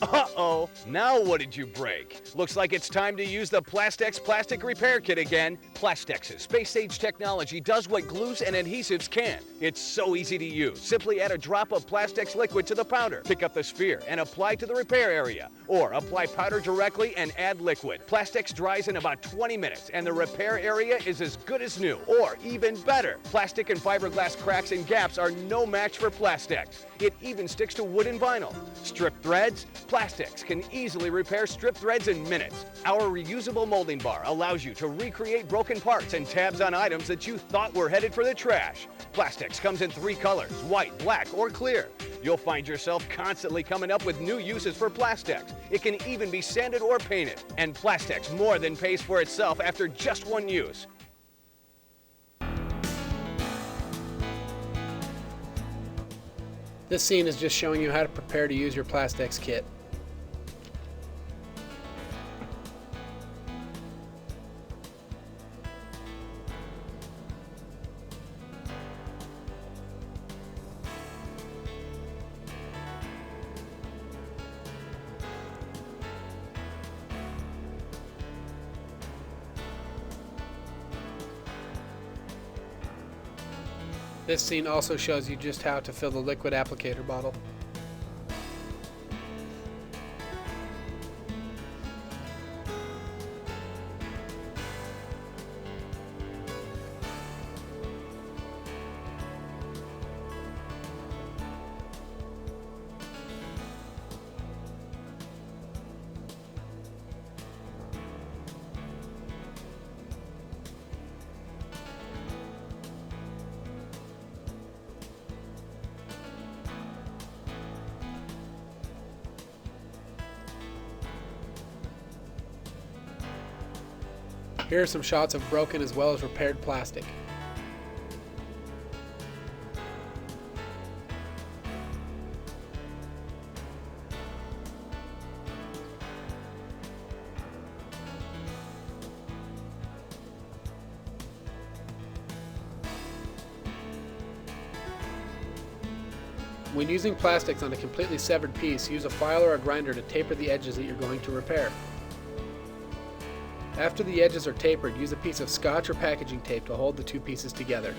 Uh-oh, now what did you break? Looks like it's time to use the Plastex Plastic Repair Kit again. Plastex's space-age technology does what glues and adhesives can't. It's so easy to use. Simply add a drop of Plastex liquid to the powder, pick up the sphere, and apply to the repair area. Or apply powder directly and add liquid. Plastex dries in about 20 minutes, and the repair area is as good as new, or even better. Plastic and fiberglass cracks and gaps are no match for Plastex. It even sticks to wood and vinyl. Strip threads? Plastex can easily repair strip threads in minutes. Our reusable molding bar allows you to recreate broken parts and tabs on items that you thought were headed for the trash. Plastex comes in 3 colors, white, black, or clear. You'll find yourself constantly coming up with new uses for Plastex. It can even be sanded or painted. And Plastex more than pays for itself after just one use. This scene is just showing you how to prepare to use your Plastex kit. This scene also shows you just how to fill the liquid applicator bottle. Here are some shots of broken as well as repaired plastic. When using plastics on a completely severed piece, use a file or a grinder to taper the edges that you're going to repair. After the edges are tapered, use a piece of scotch or packaging tape to hold the 2 pieces together.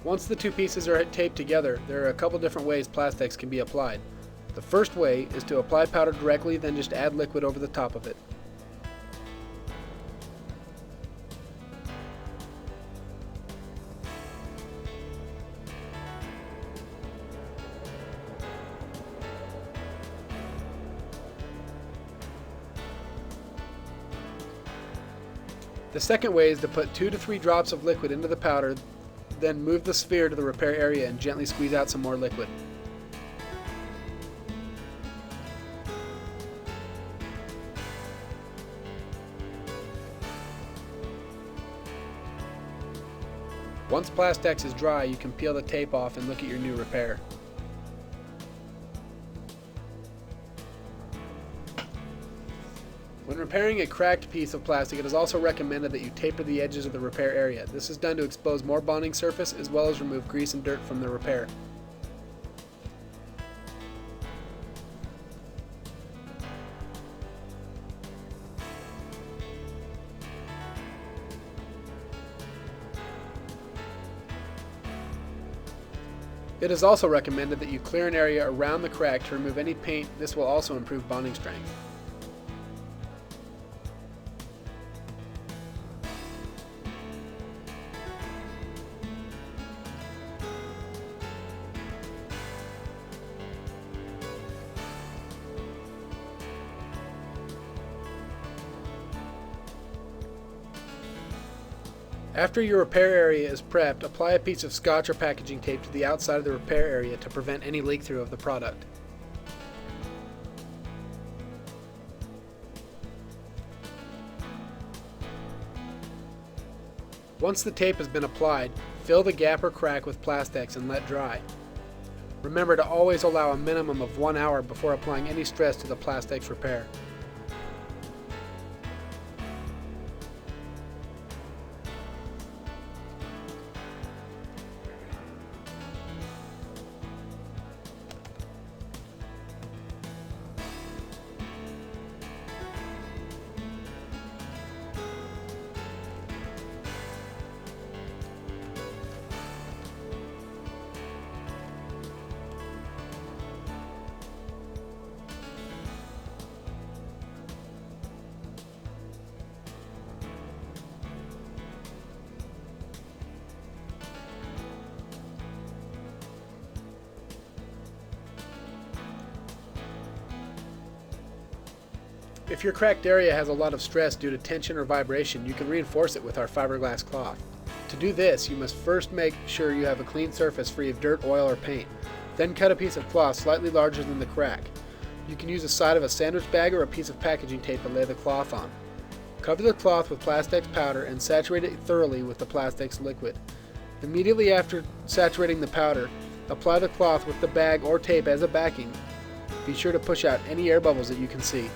Once the 2 pieces are taped together, there are a couple different ways Plastex can be applied. The first way is to apply powder directly, then just add liquid over the top of it. The second way is to put 2 to 3 drops of liquid into the powder, then move the sphere to the repair area and gently squeeze out some more liquid. Once Plastex is dry, you can peel the tape off and look at your new repair. When repairing a cracked piece of plastic, it is also recommended that you taper the edges of the repair area. This is done to expose more bonding surface as well as remove grease and dirt from the repair. It is also recommended that you clear an area around the crack to remove any paint. This will also improve bonding strength. After your repair area is prepped, apply a piece of scotch or packaging tape to the outside of the repair area to prevent any leak-through of the product. Once the tape has been applied, fill the gap or crack with Plastex and let dry. Remember to always allow a minimum of 1 hour before applying any stress to the Plastex repair. If your cracked area has a lot of stress due to tension or vibration, you can reinforce it with our fiberglass cloth. To do this, you must first make sure you have a clean surface free of dirt, oil, or paint. Then cut a piece of cloth slightly larger than the crack. You can use the side of a sandwich bag or a piece of packaging tape to lay the cloth on. Cover the cloth with Plastex powder and saturate it thoroughly with the Plastex liquid. Immediately after saturating the powder, apply the cloth with the bag or tape as a backing. Be sure to push out any air bubbles that you can see.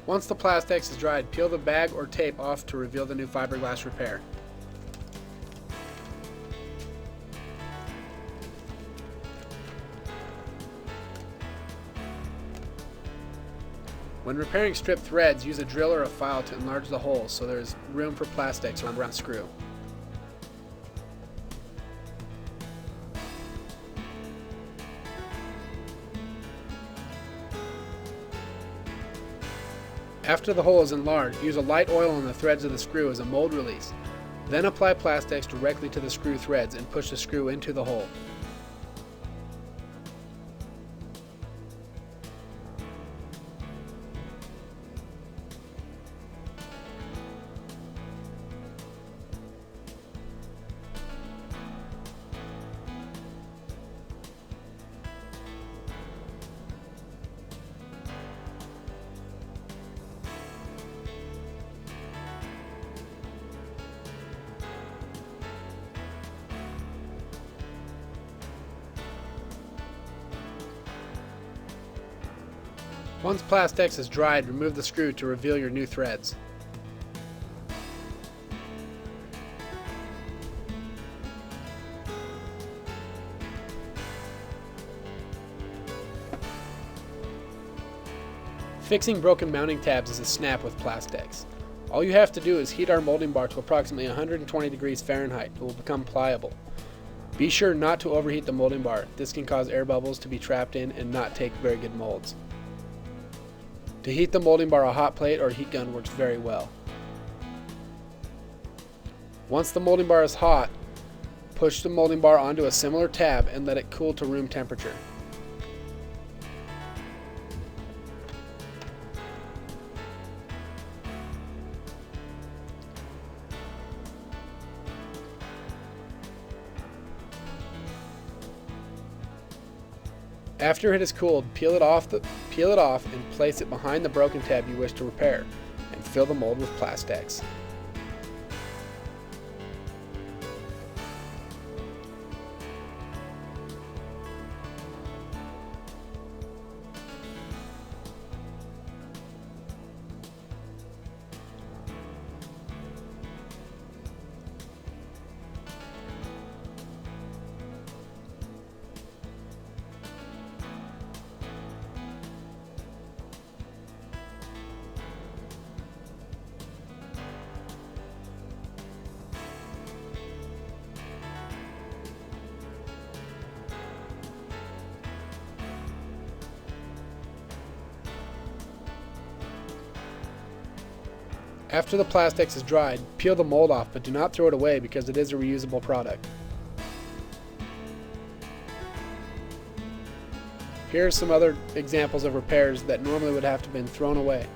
Once the Plastex is dried, peel the bag or tape off to reveal the new fiberglass repair. When repairing stripped threads, use a drill or a file to enlarge the hole so there is room for Plastex around the screw. After the hole is enlarged, use a light oil on the threads of the screw as a mold release. Then apply Plastex directly to the screw threads and push the screw into the hole. Once Plastex is dried, remove the screw to reveal your new threads. Fixing broken mounting tabs is a snap with Plastex. All you have to do is heat our molding bar to approximately 120 degrees Fahrenheit. It will become pliable. Be sure not to overheat the molding bar. This can cause air bubbles to be trapped in and not take very good molds. To heat the molding bar, a hot plate or heat gun works very well. Once the molding bar is hot, push the molding bar onto a similar tab and let it cool to room temperature. After it is cooled, peel it off and place it behind the broken tab you wish to repair, and fill the mold with Plastex. After the Plastex is dried, peel the mold off, but do not throw it away because it is a reusable product. Here are some other examples of repairs that normally would have to have been thrown away.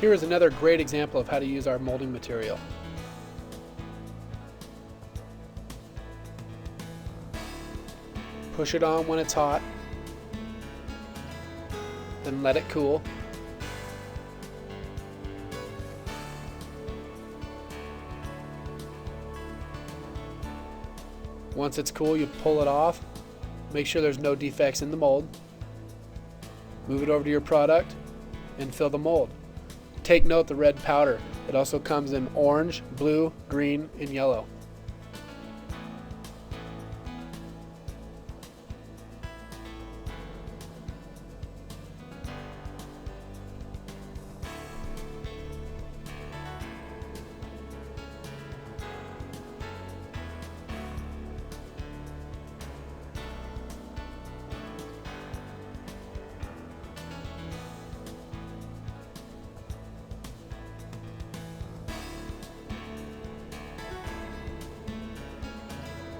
Here is another great example of how to use our molding material. Push it on when it's hot, then let it cool. Once it's cool, you pull it off. Make sure there's no defects in the mold. Move it over to your product and fill the mold. Take note the red powder. It also comes in orange, blue, green, and yellow.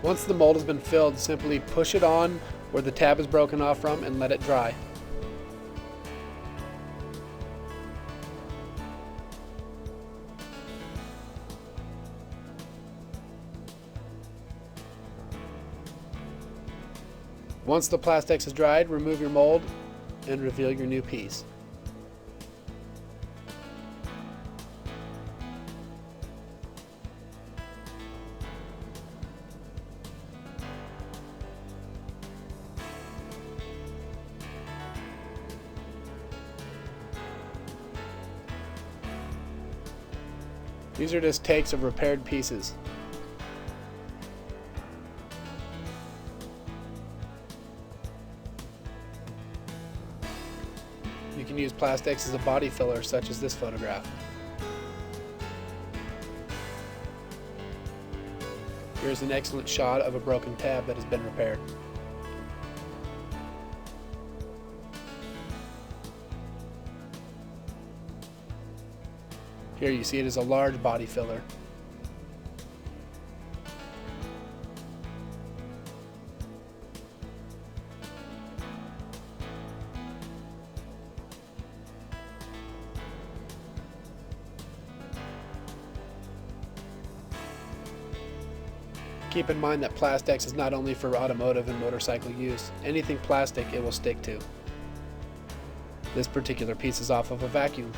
Once the mold has been filled, simply push it on where the tab is broken off from and let it dry. Once the Plastex is dried, remove your mold and reveal your new piece. These are just takes of repaired pieces. You can use Plastex as a body filler, such as this photograph. Here's an excellent shot of a broken tab that has been repaired. Here you see it as a large body filler. Keep in mind that Plastex is not only for automotive and motorcycle use. Anything plastic it will stick to. This particular piece is off of a vacuum.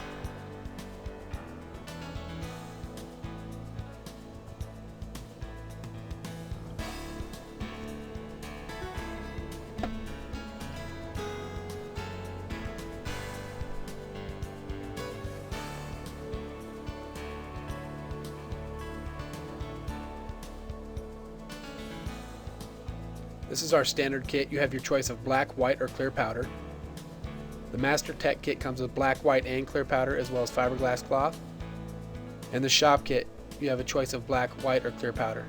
This is our standard kit. You have your choice of black, white, or clear powder. The Master Tech kit comes with black, white, and clear powder, as well as fiberglass cloth. And the shop kit, you have a choice of black, white, or clear powder.